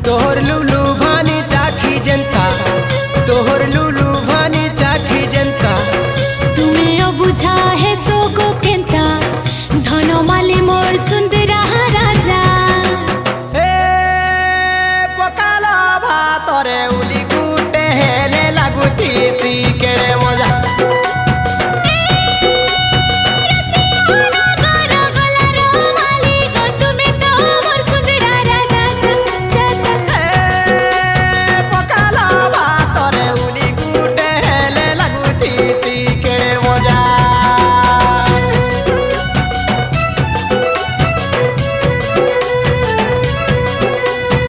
तोहर लुलु भानी चाखी जनता, तोहर लुलु भानी चाखी जनता। तुम्हें बुझा है सोगो केंता धनमाली मोर सुंदरा राजा। हे पकाला भातरे